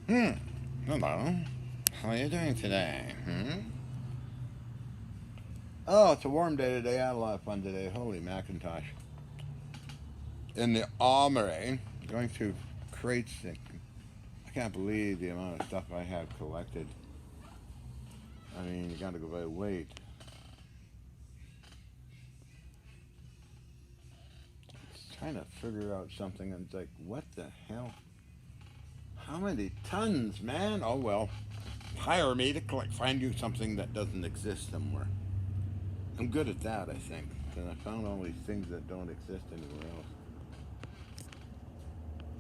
Hmm. Hello. How are you doing today? Hmm? Oh, it's a warm day today. I had a lot of fun today. Holy Macintosh. In the armory, going through crates. I can't believe the amount of stuff I have collected. I mean, you gotta go by weight. Trying to figure out something, and it's like, what the hell? How many tons, man? Oh well. Hire me to collect, find you something that doesn't exist somewhere. I'm good at that, I think. And I found all these things that don't exist anywhere else.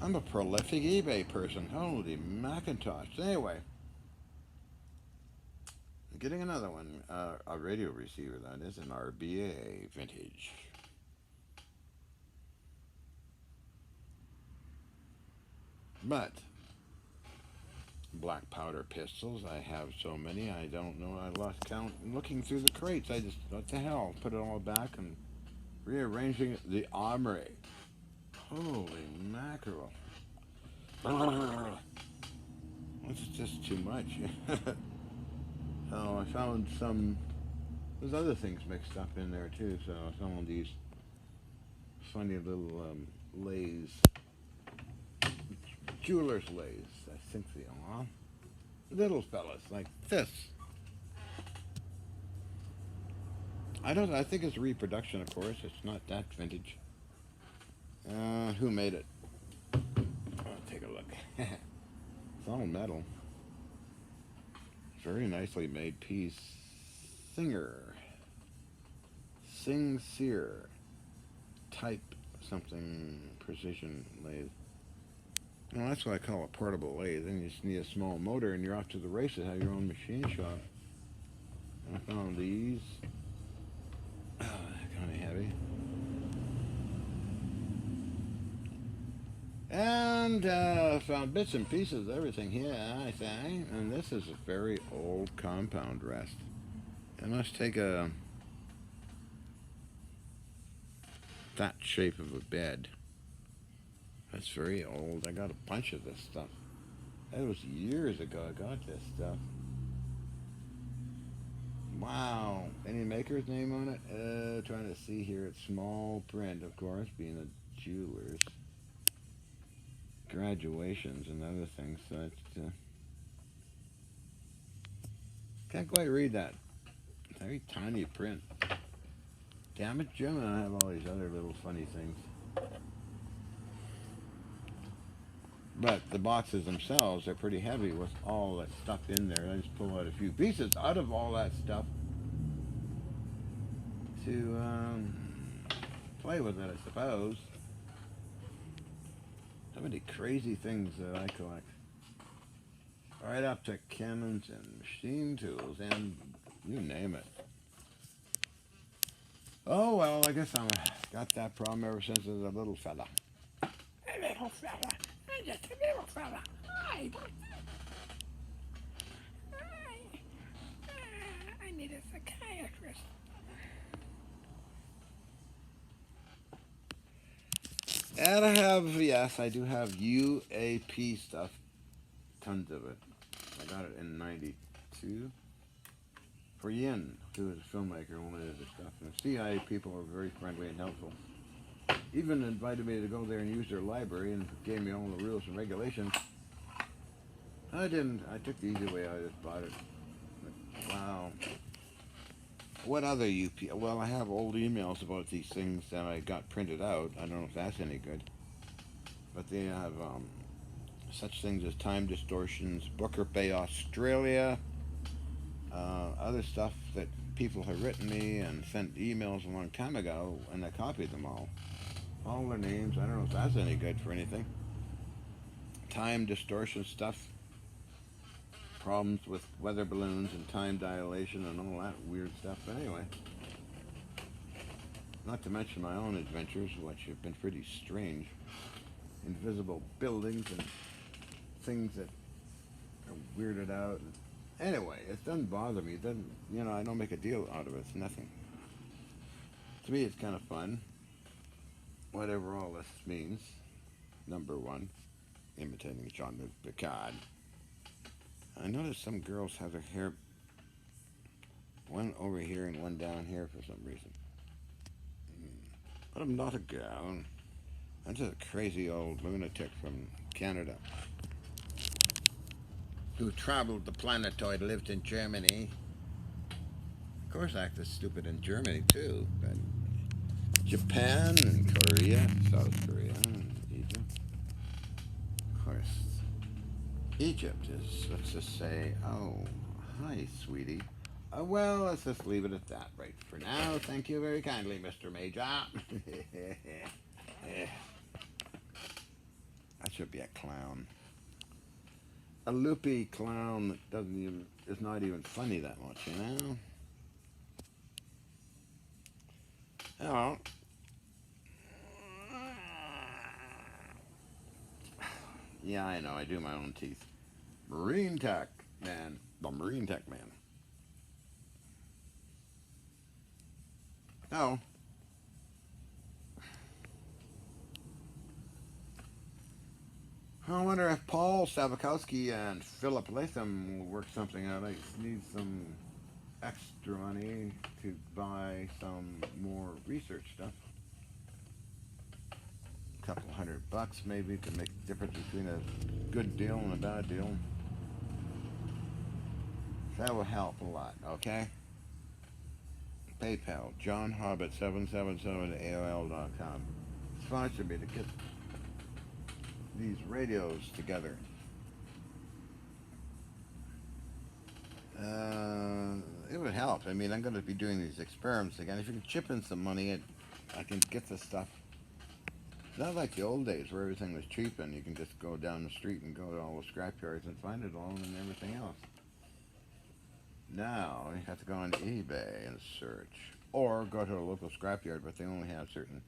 I'm a prolific eBay person. Holy Macintosh. Anyway, getting another one. A radio receiver, that is an RBA vintage. But black powder pistols, I have so many, I don't know. I lost count looking through the crates. I just, what the hell? Put it all back and rearranging the armory. Holy mackerel. This is just too much. Oh, I found some. There's other things mixed up in there too. So I found these funny little lays, jeweler's lays. I think they are little fellas like this. I don't. I think it's a reproduction, of course. It's not that vintage. Who made it? I'll take a look. It's all metal. Very nicely made piece. Singer, Sing Sear, type something precision lathe. Well, that's what I call a portable lathe. Then you just need a small motor, and you're off to the races. Have your own machine shop. I found these. Oh, kind of heavy. And found bits and pieces of everything here, I think. And this is a very old compound rest. It must take a that shape of a bed. That's very old. I got a bunch of this stuff. That was years ago I got this stuff. Wow. Any maker's name on it? Trying to see here. It's small print, of course, being a jeweler's. Graduations and other things. So it's, can't quite read that. Very tiny print. Damn it, Jim, and I have all these other little funny things. But the boxes themselves are pretty heavy with all that stuff in there. I just pull out a few pieces out of all that stuff to play with it, I suppose. How many crazy things that I collect. Right up to cannons and machine tools and you name it. Oh, well, I guess I got that problem ever since I was a little fella. A little fella. I'm just a little fella. I need a psychiatrist. And I have, yes, I do have UAP stuff. Tons of it. I got it in 92 for Yin, who was a filmmaker and wanted this stuff. And the CIA people were very friendly and helpful. Even invited me to go there and use their library and gave me all the rules and regulations. I didn't. I took the easy way. I just bought it. But, wow. What other UP? Well, I have old emails about these things that I got printed out. I don't know if that's any good. But they have such things as time distortions, Booker Bay, Australia, other stuff that people have written me and sent emails a long time ago, and I copied them all. All their names. I don't know if that's any good for anything. Time distortion stuff, problems with weather balloons and time dilation and all that weird stuff. But anyway, not to mention my own adventures, which have been pretty strange. Invisible buildings and things that are weirded out. Anyway, it doesn't bother me. It doesn't, I don't make a deal out of it. It's nothing. To me, it's kind of fun. Whatever all this means. Number one, imitating Jean-Luc Picard. I noticed some girls have their hair one over here and one down here for some reason. But I'm not a girl. I'm just a crazy old lunatic from Canada who traveled the planetoid, lived in Germany. Of course, I acted stupid in Germany too, but Japan and Korea, South Korea, and Egypt. Of course, Egypt is, let's just say, oh, hi, sweetie. Well, let's just leave it at that right for now. Thank you very kindly, Mr. Major. That should be a clown. A loopy clown that doesn't even is not even funny that much, you know? Oh. Yeah, I know, I do my own teeth. Marine Tech Man. The Marine Tech Man. Oh. I wonder if Paul Savakowski and Philip Latham will work something out. I need some extra money to buy some more research stuff. A couple $100 maybe to make the difference between a good deal and a bad deal. That will help a lot, okay? PayPal, JohnHobbit777 at AOL.com. Sponsor me to get these radios together. It would help. I mean, I'm going to be doing these experiments again. If you can chip in some money, I can get this stuff. It's not like the old days where everything was cheap and you can just go down the street and go to all the scrapyards and find it all and everything else. Now, you have to go on eBay and search. Or go to a local scrapyard, but they only have certain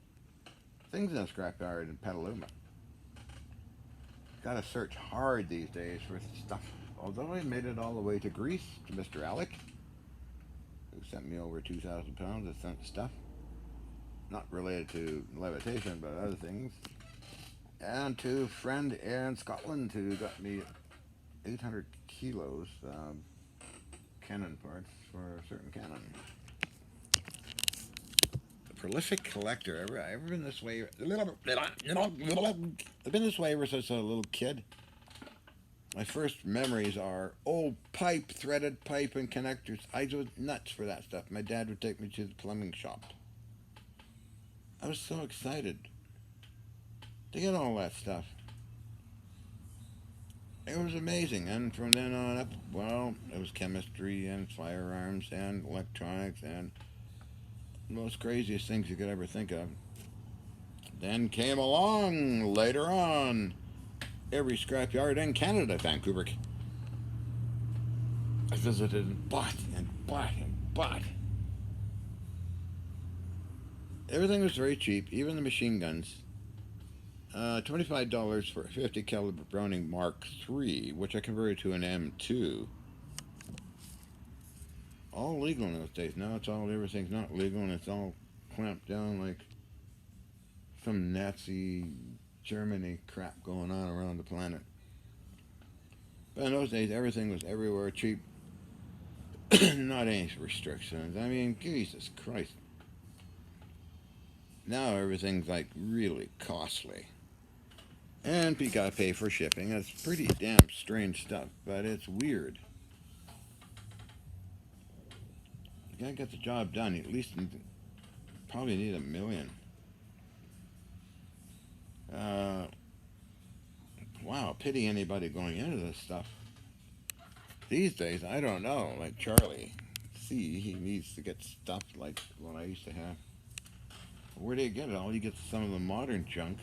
things in a scrapyard in Petaluma. Gotta search hard these days for stuff. Although I made it all the way to Greece to Mr. Alec, who sent me over 2,000 pounds of sent stuff. Not related to levitation, but other things. And to a friend in Scotland who got me 800 kilos cannon parts for a certain cannon. A prolific collector. Ever been this way? I've been this way ever since I was a little kid. My first memories are old pipe, threaded pipe and connectors. I was nuts for that stuff. My dad would take me to the plumbing shop. I was so excited to get all that stuff. It was amazing. And from then on up, well, it was chemistry and firearms and electronics and the most craziest things you could ever think of. Then came along later on every scrapyard in Canada, Vancouver. I visited and bought and bought and bought. Everything was very cheap, even the machine guns. $25 for a 50 caliber Browning Mark III, which I converted to an M2. All legal in those days. Now everything's not legal and it's all clamped down like some Nazi Germany crap going on around the planet. But in those days, everything was everywhere cheap. Not any restrictions. I mean, Jesus Christ. Now everything's like really costly. And you gotta pay for shipping. That's pretty damn strange stuff, but it's weird. You gotta get the job done. You at least probably need $1 million. Wow, pity anybody going into this stuff. These days, I don't know. Like Charlie, see, he needs to get stuff like what I used to have. Where do you get it all? You get some of the modern junk.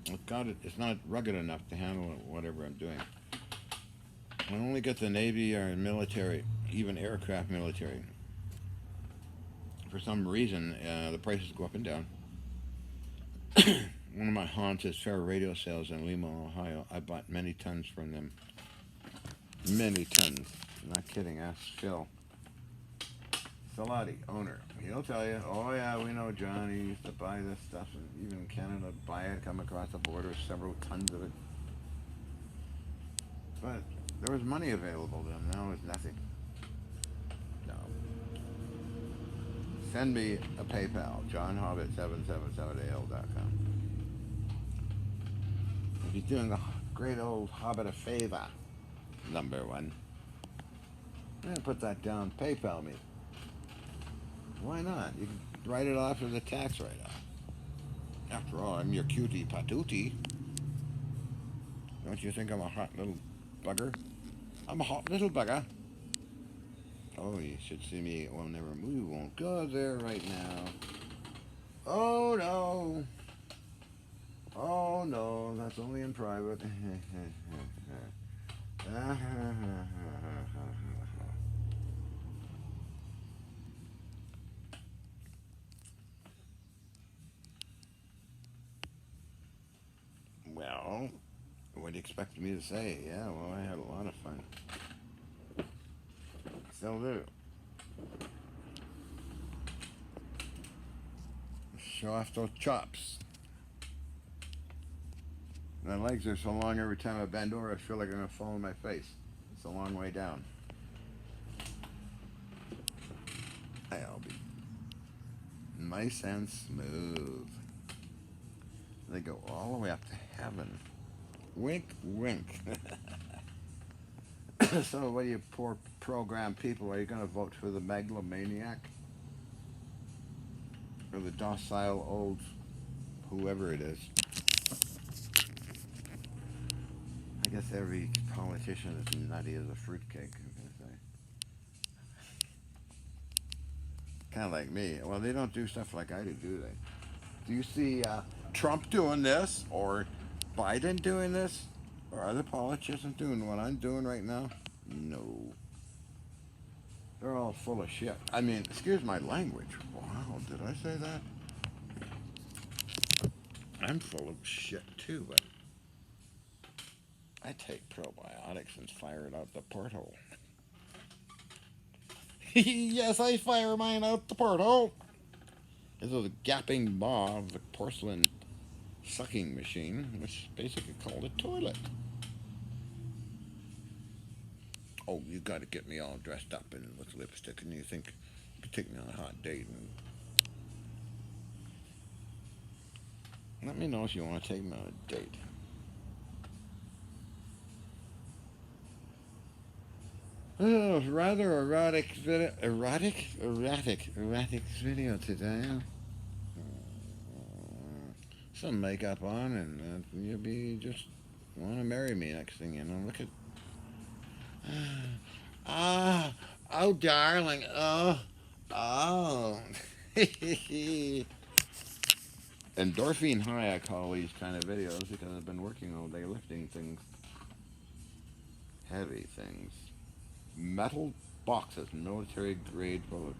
It's not rugged enough to handle whatever I'm doing. I only get the Navy or military, even aircraft military. For some reason, the prices go up and down. One of my haunts is Fair Radio Sales in Lima, Ohio. I bought many tons from them. Many tons. Not kidding, ask Phil. Salati, owner. He'll tell you, oh yeah, we know John. He used to buy this stuff, and even in Canada, buy it, come across the border, several tons of it. But There was money available to them. Now there's nothing. No. Send me a PayPal, johnhobbit777@AOL.com. If you're doing the great old Hobbit a favor, number one, I'm going to put that down. PayPal me. Why not? You can write it off as a tax write-off. After all, I'm your cutie patootie. Don't you think I'm a hot little bugger? I'm a hot little bugger. Oh, you should see me. Well, never. We won't go there right now. Oh no. Oh no, that's only in private. Well, what do you expect me to say? Yeah, well, I had a lot of fun. Still do. Show off those chops. My legs are so long every time I bend over, I feel like I'm going to fall on my face. It's a long way down. I'll be nice and smooth. They go all the way up to heaven. Wink, wink. So, what do you poor program people? Are you going to vote for the megalomaniac? Or the docile old whoever it is? I guess every politician is nutty as a fruitcake, I'm going to say. Kind of like me. Well, they don't do stuff like I do they? Do you see Trump doing this? Or Biden doing this? Or other politicians doing what I'm doing right now? No. They're all full of shit. I mean, excuse my language. Wow, did I say that? I'm full of shit too, but I take probiotics and fire it out the porthole. Yes, I fire mine out the porthole. This is a gapping maw of the porcelain sucking machine, which is basically called a toilet. Oh, you got to get me all dressed up and with lipstick, and you think you could take me on a hot date. And let me know if you want to take me on a date. Oh, rather erratic video. Erratic video today. Some makeup on, and you'll be just want to marry me next thing you know. Look at oh, darling, oh. Endorphin high, I call these kind of videos because I've been working all day lifting things, heavy things, metal boxes, military grade full of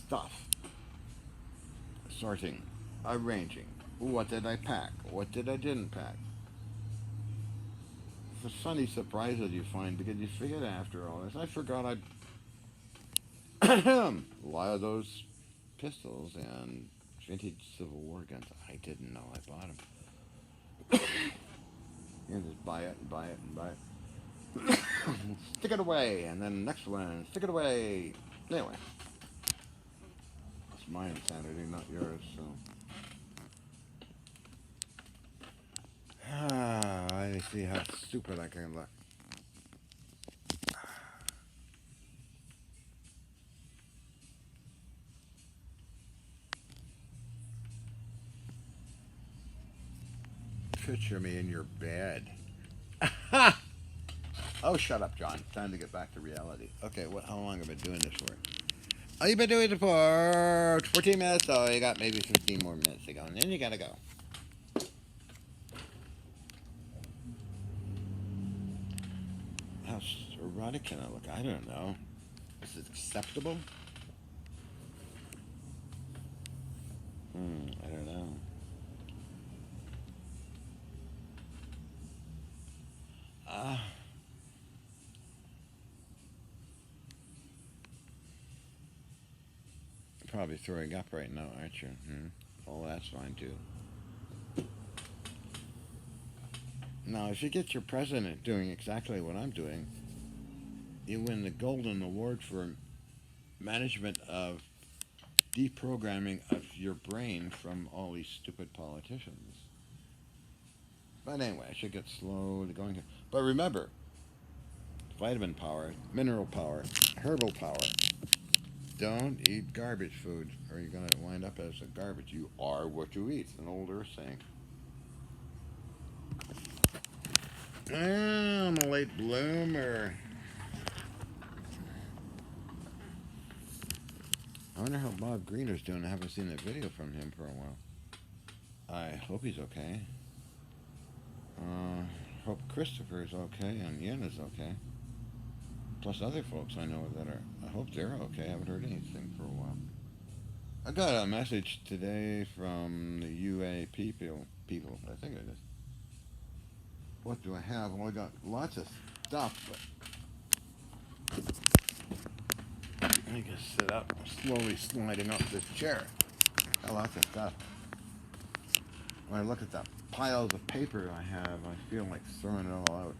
stuff, sorting, arranging. What did I pack? What did I didn't pack? The funny surprises you find because you forget after all this. I forgot a lot of those pistols and vintage Civil War guns. I didn't know I bought them. You just buy it and buy it and buy it. Stick it away, and then next one, stick it away. Anyway, it's my insanity, not yours. So, let me see how stupid I can look. Picture me in your bed. Oh, shut up, John. Time to get back to reality. Okay, how long have I been doing this for? Oh, you've been doing it for 14 minutes? Oh, you got maybe 15 more minutes to go, and then you gotta go. How erotic can I look? I don't know. Is it acceptable? I don't know. Probably throwing up right now, aren't you? Oh, that's fine too. Now, if you get your president doing exactly what I'm doing, you win the Golden Award for management of deprogramming of your brain from all these stupid politicians. But anyway, I should get slowly going here. But remember, vitamin power, mineral power, herbal power. Don't eat garbage food, or you're going to wind up as a garbage. You are what you eat. It's an old earth saying. I'm a late bloomer. I wonder how Bob Greener's doing. I haven't seen a video from him for a while. I hope he's okay. Hope Christopher is okay and Yin is okay. Plus other folks I know that are. I hope they're okay. I haven't heard anything for a while. I got a message today from the UAP people. I think it is. What do I have? Well, I got lots of stuff, but let me just sit up. I'm slowly sliding up this chair. Got lots of stuff. When I look at the piles of paper I have, I feel like throwing it all out.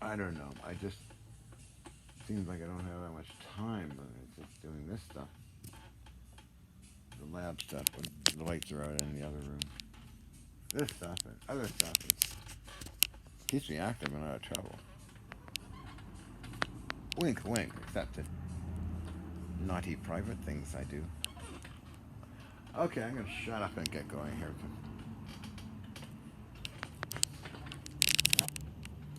I don't know. I just seems like I don't have that much time, but it's just doing this stuff. The lab stuff when the lights are out in the other room. This stuff and other stuff keeps me active and out of trouble. Wink, wink, except the naughty private things I do. Okay, I'm going to shut up and get going here.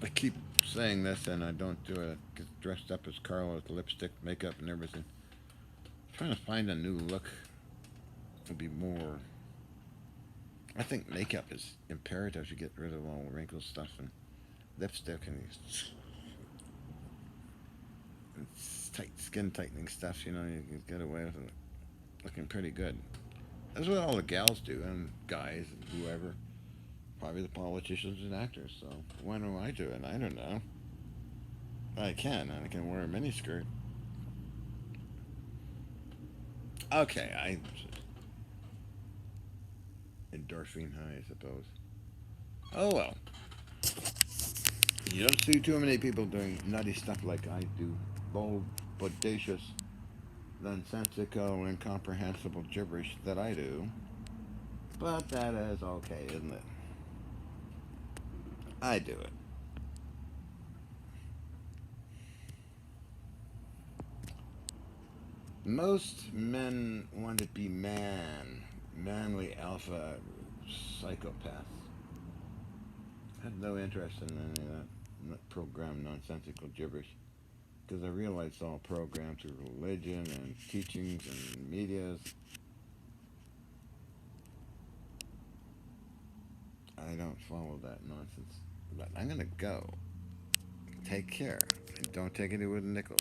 I keep saying this and I don't do it. I get dressed up as Carl with lipstick, makeup, and everything. I'm trying to find a new look. To be more. I think makeup is imperative to get rid of all the wrinkle stuff and lipstick and tight skin tightening stuff. You know, you can get away with it looking pretty good. That's what all the gals do, and guys, and whoever. Probably the politicians and actors. So why don't I do it? I don't know. I can, and I can wear a miniskirt. Okay, I endorphin high, I suppose. Oh well. You don't see too many people doing nutty stuff like I do. Bold, bodacious, nonsensical, incomprehensible gibberish that I do. But that is okay, isn't it? I do it. Most men want to be manly alpha psychopaths. I have no interest in any of that program nonsensical gibberish because I realize it's all programmed through religion and teachings and medias. I don't follow that nonsense. But I'm going to go. Take care. And don't take it with nickels.